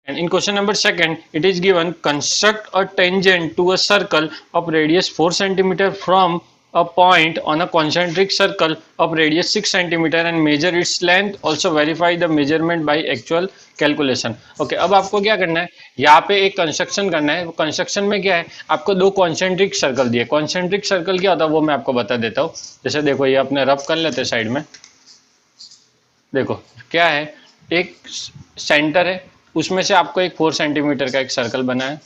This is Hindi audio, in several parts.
And in question number second, it is given construct a tangent to a circle of radius 4 centimeter from a point on a concentric circle of radius 6 centimeter and measure its length. Also verify the measurement by actual calculation. Okay, अब आपको क्या करना है, यहाँ पे एक कंस्ट्रक्शन करना है. कंस्ट्रक्शन में क्या है, आपको दो कॉन्सेंट्रिक सर्कल दिए. कॉन्सेंट्रिक सर्कल क्या होता है वो मैं आपको बता देता हूँ. जैसे देखो, ये अपने रफ कर लेते साइड में. देखो क्या है, एक सेंटर है, उसमें से आपको एक 4 सेंटीमीटर का एक सर्कल बना है.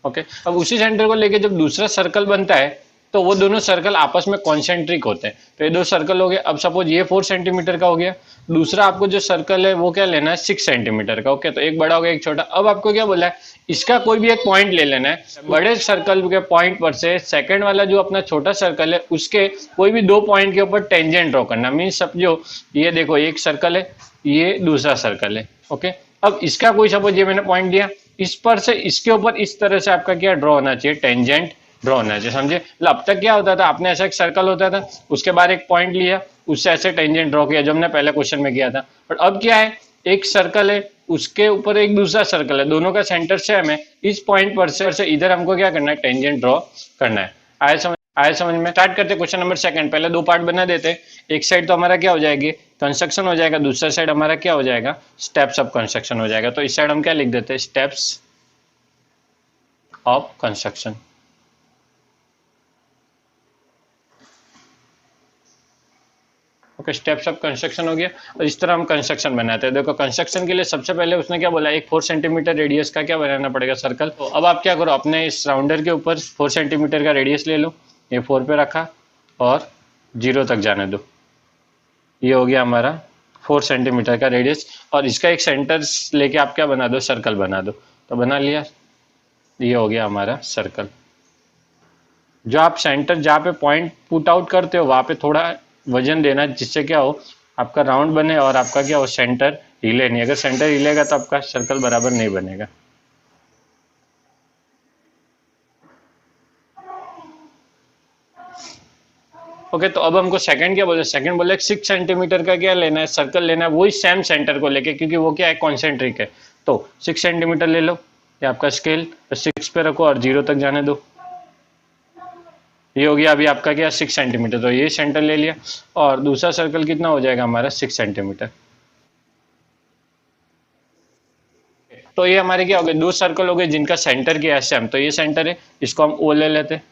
ओके, अब उसी सेंटर को लेके जब दूसरा सर्कल बनता है तो वो दोनों सर्कल आपस में कॉन्सेंट्रिक होते हैं. तो ये दो सर्कल हो गए. अब सपोज ये 4 सेंटीमीटर का हो गया, दूसरा आपको जो सर्कल है वो क्या लेना है, 6 सेंटीमीटर का. ओके, तो एक बड़ा हो गया एक छोटा. अब आपको क्या बोला है, इसका कोई भी एक पॉइंट ले लेना है. बड़े सर्कल के पॉइंट पर से सेकंड वाला जो अपना छोटा सर्कल है उसके कोई भी दो पॉइंट के ऊपर टेंजेंट ड्रॉ करना. मीन समझो, ये देखो एक सर्कल है, ये दूसरा सर्कल है. ओके, अब इसका कोई सपोज ये मैंने पॉइंट दिया, इस पर से इसके ऊपर इस तरह से आपका क्या ड्रॉ होना चाहिए, टेंजेंट ड्रॉ होना चाहिए. समझे. अब तक क्या होता था, आपने ऐसा एक सर्कल होता था, उसके बाद एक पॉइंट लिया, उससे ऐसे टेंजेंट ड्रॉ किया, जो हमने पहले क्वेश्चन में किया था. बट अब क्या है, एक सर्कल है, उसके ऊपर एक दूसरा सर्कल है, दोनों का सेंटर सेम है. इस पॉइंट पर से इधर हमको क्या करना है, टेंजेंट ड्रॉ करना है. आया समझ में. स्टार्ट करते क्वेश्चन नंबर सेकंड. पहले दो पार्ट बना देते. एक साइड तो हमारा क्या हो जाएगी, कंस्ट्रक्शन हो जाएगा, दूसरा साइड हमारा क्या हो जाएगा, स्टेप्स ऑफ कंस्ट्रक्शन हो जाएगा. तो इस साइड हम क्या लिख देते हैं, steps of construction. Okay, steps of construction हो गया. और इस तरह हम कंस्ट्रक्शन बनाते हैं. देखो, कंस्ट्रक्शन के लिए सबसे पहले उसने क्या बोला, एक 4 सेंटीमीटर रेडियस का क्या बनाना पड़ेगा, सर्कल. तो अब आप क्या करो, अपने इस राउंडर के ऊपर 4 सेंटीमीटर का रेडियस ले लो. ये 4 पे रखा और 0 तक जाने दो. ये हो गया हमारा 4 सेंटीमीटर का रेडियस. और इसका एक सेंटर लेके आप क्या बना दो, सर्कल बना दो. तो बना लिया, ये हो गया हमारा सर्कल. जो आप सेंटर जहाँ पे पॉइंट पुट आउट करते हो वहां पे थोड़ा वजन देना, जिससे क्या हो, आपका राउंड बने और आपका क्या हो, सेंटर हिले नहीं. अगर सेंटर हिलेगा तो आपका सर्कल बराबर नहीं बनेगा. ओके, तो अब हमको सेकंड क्या बोले, सेकंड बोले 6 सेंटीमीटर का क्या लेना है, सर्कल लेना है, वही सेम सेंटर को लेके, क्योंकि वो क्या है, कॉन्सेंट्रिक है. तो 6 सेंटीमीटर ले लो, ये आपका स्केल 6 पे रखो और 0 तक जाने दो. ये हो गया अभी आपका क्या, 6 सेंटीमीटर. तो ये सेंटर ले लिया. और दूसरा सर्कल कितना हो जाएगा हमारा, 6 सेंटीमीटर. तो ये हमारे क्या हो गए, दो सर्कल हो गए जिनका सेंटर क्या है, सेम. तो ये सेंटर है, इसको हम ओ ले लेते हैं.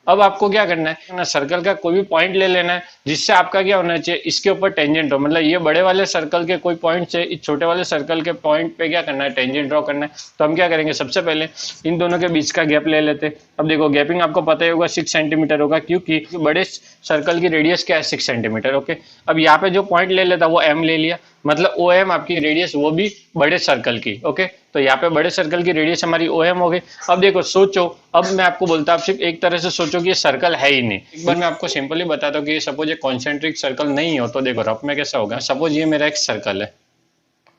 अब आपको क्या करना है ना, सर्कल का कोई भी पॉइंट ले लेना है जिससे आपका क्या होना चाहिए, इसके ऊपर टेंजेंट हो. मतलब ये बड़े वाले सर्कल के कोई पॉइंट से इस छोटे वाले सर्कल के पॉइंट पे क्या करना है, टेंजेंट ड्रॉ करना है. तो हम क्या करेंगे, सबसे पहले इन दोनों के बीच का गैप ले लेते. अब देखो, गैपिंग आपको पता ही होगा 6 सेंटीमीटर होगा, क्योंकि बड़े सर्कल की रेडियस क्या है, 6 सेंटीमीटर. ओके, अब यहाँ पे जो पॉइंट ले लेता वो एम ले लिया, मतलब ओ एम आपकी रेडियस, वो भी बड़े सर्कल की. ओके, तो यहाँ पे बड़े सर्कल की रेडियस हमारी ओ एम हो गई. अब देखो, सोचो, अब मैं आपको बोलता हूँ, आप सिर्फ एक तरह से सोचो कि ये सर्कल है ही नहीं. एक बार मैं आपको सिंपली बताता हूँ कि सपोज ये कॉन्सेंट्रिक सर्कल नहीं हो तो देखो रफ में कैसा होगा. सपोज ये मेरा एक सर्कल है.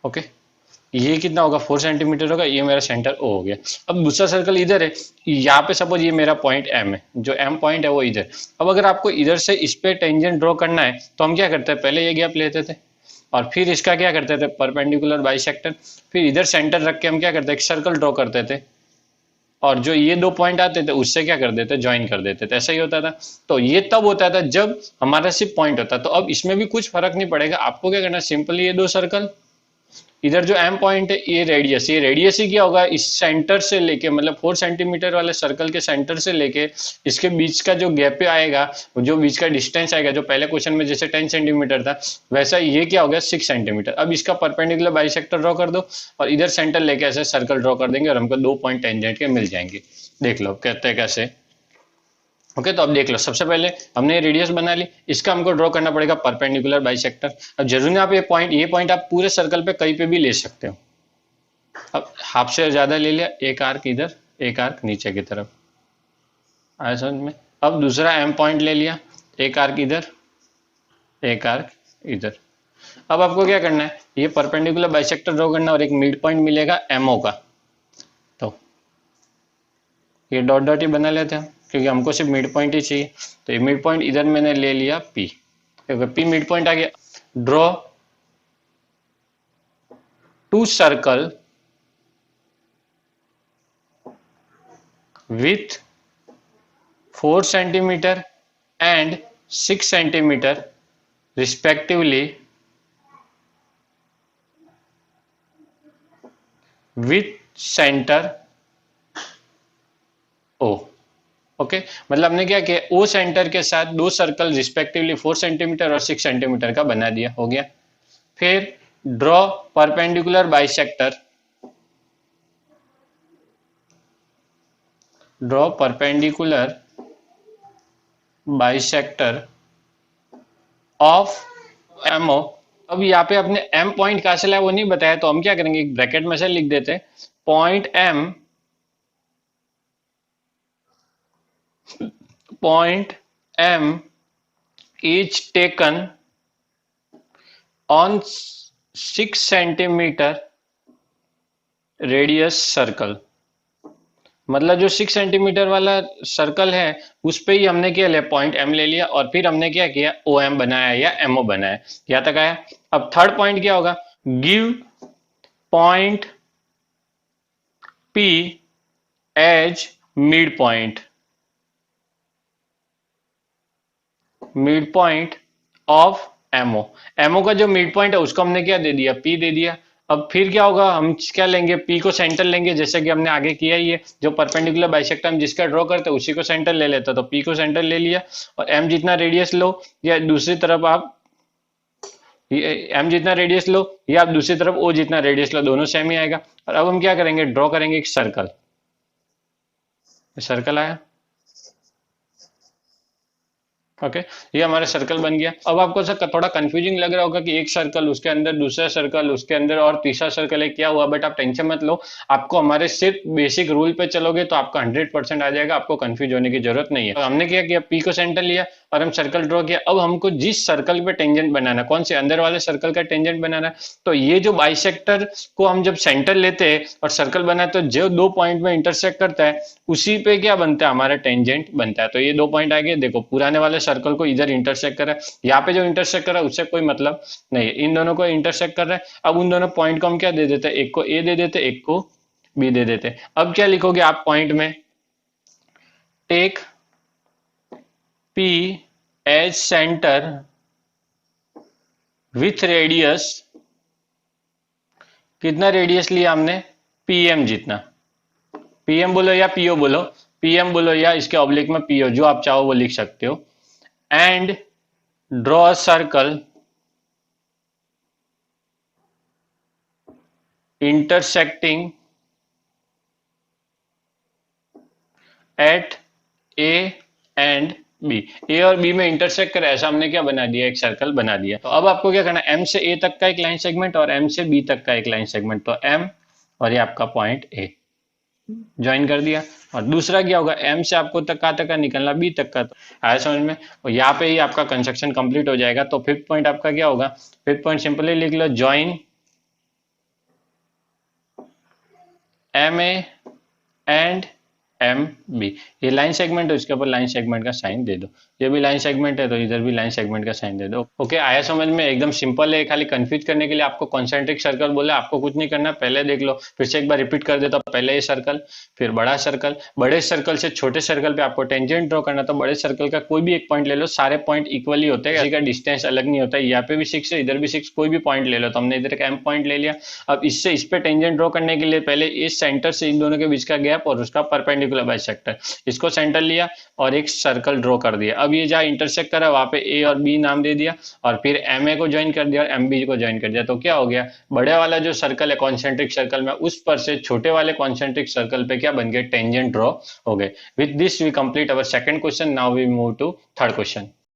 ओके, ये कितना होगा, 4 सेंटीमीटर होगा. ये मेरा सेंटर ओ हो गया. अब दूसरा सर्कल इधर है, यहाँ पे सपोज ये मेरा पॉइंट एम है, जो एम पॉइंट है वो इधर. अब अगर आपको इधर से इस पे टेंजेंट ड्रॉ करना है तो हम क्या करते हैं, पहले ये गैप लेते थे और फिर इसका क्या करते थे, परपेंडिकुलर बाइसेक्टर. फिर इधर सेंटर रख के हम क्या करते, एक सर्कल ड्रॉ करते थे और जो ये दो पॉइंट आते थे उससे क्या कर देते, ज्वाइन कर देते थे. ऐसा ही होता था. तो ये तब होता था जब हमारा सिर्फ पॉइंट होता. तो अब इसमें भी कुछ फर्क नहीं पड़ेगा. आपको क्या करना, सिंपली ये दो सर्कल, इधर जो एम पॉइंट है ये रेडियस, ये रेडियस ही क्या होगा, इस सेंटर से लेके, मतलब 4 सेंटीमीटर वाले सर्कल के सेंटर से लेके इसके बीच का जो गैप आएगा, जो बीच का डिस्टेंस आएगा, जो पहले क्वेश्चन में जैसे 10 सेंटीमीटर था वैसा ये क्या हो गया, 6 सेंटीमीटर. अब इसका परपेंडिकुलर बाइसेक्टर ड्रॉ कर दो और इधर सेंटर लेके ऐसे सर्कल ड्रॉ कर देंगे और हमको दो पॉइंट टेंजेंट के मिल जाएंगे. देख लो कहते हैं कैसे. ओके, तो अब देख लो, सबसे पहले हमने रेडियस बना ली, इसका हमको ड्रॉ करना पड़ेगा परपेंडिकुलर बाइसेक्टर. अब जरूरी नहीं आप ये पॉइंट आप पूरे सर्कल पे कहीं पे भी ले सकते हो. अब हाफ से ज्यादा ले लिया, एक आर्क इधर, एक आर्क नीचे की तरफ. आया समझ में. अब दूसरा एम पॉइंट ले लिया, एक आर्क इधर, एक आर्क इधर. अब आपको क्या करना है, ये परपेंडिकुलर बाइसेक्टर ड्रॉ करना और एक मिड पॉइंट मिलेगा एमओ का. तो ये डॉट डॉट ही बना लेते हैं क्योंकि हमको सिर्फ मिड पॉइंट ही चाहिए. तो ये मिड पॉइंट इधर मैंने ले लिया पी. पी मिड पॉइंट आ गया. Draw two circle with 4 centimeter and 6 centimeter respectively with center O। Okay, मतलब हमने क्या किया, ओ सेंटर के साथ दो सर्कल रिस्पेक्टिवली 4 सेंटीमीटर और 6 सेंटीमीटर का बना दिया, हो गया। फिर draw perpendicular bisector, draw perpendicular bisector of MO. अब यहाँ पे अपने एम पॉइंट कहां से लाया वो नहीं बताया, तो हम क्या करेंगे, एक ब्रैकेट में से लिख देते, point M is taken on 6 centimetre radius circle. मतलब जो 6 सेंटीमीटर वाला सर्कल है उस पे ही हमने क्या लिया, पॉइंट एम ले लिया, और फिर हमने क्या किया, ओ एम बनाया या एमओ बनाया। यहां तक आया। अब थर्ड पॉइंट क्या होगा, give point P as mid point, mid point of MO. MO का जो मिड पॉइंट है उसको हमने क्या दे दिया, पी दे दिया। अब फिर क्या होगा, हम क्या लेंगे, पी को सेंटर लेंगे, जैसे कि हमने आगे किया ही है, जो परपेंडिकुलर बाइसेक्टर हम जिसका ड्रॉ करते हैं उसी को सेंटर ले लेते, तो पी को सेंटर ले लिया। और एम जितना रेडियस लो या दूसरी तरफ आप एम जितना रेडियस लो या आप दूसरी तरफ ओ जितना रेडियस लो, दोनों सेम ही आएगा। और अब हम क्या करेंगे, ड्रॉ करेंगे एक सर्कल। सर्कल आया, ओके ये हमारा सर्कल बन गया। अब आपको थोड़ा कंफ्यूजिंग लग रहा होगा कि एक सर्कल, उसके अंदर दूसरा सर्कल, उसके अंदर और तीसरा सर्कल है, क्या हुआ, बट आप टेंशन मत लो, आपको हमारे सिर्फ बेसिक रूल पे चलोगे तो आपका 100% आ जाएगा, आपको कंफ्यूज होने की जरूरत नहीं है। तो हमने क्या किया, पी को सेंटर लिया और हम सर्कल ड्रॉ किया। अब हमको जिस सर्कल पे टेंजेंट बनाना, कौन से, अंदर वाले सर्कल का टेंजेंट बनाना, तो ये जो बाइसेक्टर को हम जब सेंटर लेते हैं और सर्कल बनाए तो जो दो पॉइंट में इंटरसेक्ट करता है उसी पे क्या बनता है, हमारा टेंजेंट बनता है। तो ये दो पॉइंट आ गए, देखो पुराने वाले सर्कल को इधर इंटरसेक्ट कर रहा है, यहाँ पे जो इंटरसेक्ट कर रहा है उससे कोई मतलब नहीं, इन दोनों को इंटरसेक्ट कर रहा है। अब उन दोनों पॉइंट को हम क्या दे देते हैं, एक को ए दे देते, एक को बी दे देते। अब क्या लिखोगे आप पॉइंट में, take P as centre with radius, कितना रेडियस लिया हमने, पीएम जितना, पीएम बोलो या पीओ बोलो, पीएम बोलो या इसके ऑब्लिक में पीओ, जो आप चाहो वो लिख सकते हो। And draw a circle intersecting at A and B, A और बी में इंटरसेक्ट करे ऐसा हमने क्या बना दिया, एक सर्कल बना दिया। तो अब आपको क्या करना है, एम से ए तक का एक लाइन सेगमेंट और एम से बी तक का एक लाइन सेगमेंट, तो एम और ये आपका पॉइंट ए ज्वाइन कर दिया। और दूसरा क्या होगा, एम से आपको तक का निकलना, बी तक का, तो आया समझ में। और यहाँ पे ही आपका कंस्ट्रक्शन कंप्लीट हो जाएगा। तो फिफ्थ पॉइंट आपका क्या होगा, फिफ्थ पॉइंट सिंपली लिख लो, join M A and M B. ये लाइन सेगमेंट है, उसके ऊपर लाइन सेगमेंट का साइन दे दो, ये भी लाइन सेगमेंट है तो इधर भी लाइन सेगमेंट का साइन दे दो। ओके आया समझ में, एकदम सिंपल है। खाली कंफ्यूज करने के लिए आपको कॉन्सेंट्रिक सर्कल बोला, आपको कुछ नहीं करना, पहले देख लो, फिर से एक बार रिपीट कर देता, पहले ये सर्कल, फिर बड़ा सर्कल, बड़े सर्कल से छोटे सर्कल पे आपको टेंजेंट ड्रॉ करना, तो बड़े सर्कल का कोई भी एक पॉइंट ले लो, सारे पॉइंट इक्वली होते हैं, किसी का डिस्टेंस अलग नहीं होता है, यहाँ पे भी 6 है, इधर भी 6, कोई भी पॉइंट ले लो। तो हमने इधर एक एम पॉइंट ले लिया। अब इससे इस पे टेंजेंट ड्रॉ करने के लिए पहले इस सेंटर से इन दोनों के बीच का गैप और उसका परपेंडिकुलर बाइसेक्टर, इसको सेंटर लिया और एक सर्कल ड्रॉ कर दिया। अब ये जहाँ इंटरसेक्ट करा वहां पे ए और बी नाम दे दिया और फिर एम ए को ज्वाइन कर दिया और एम बी को ज्वाइन कर दिया। तो क्या हो गया, बड़े वाला जो सर्कल है कॉन्सेंट्रिक सर्कल में, उस पर से छोटे वाले कॉन्सेंट्रिक सर्कल पे क्या बन गए, टेंजेंट ड्रॉ हो गए। With this we complete our second question. Now we move to third question.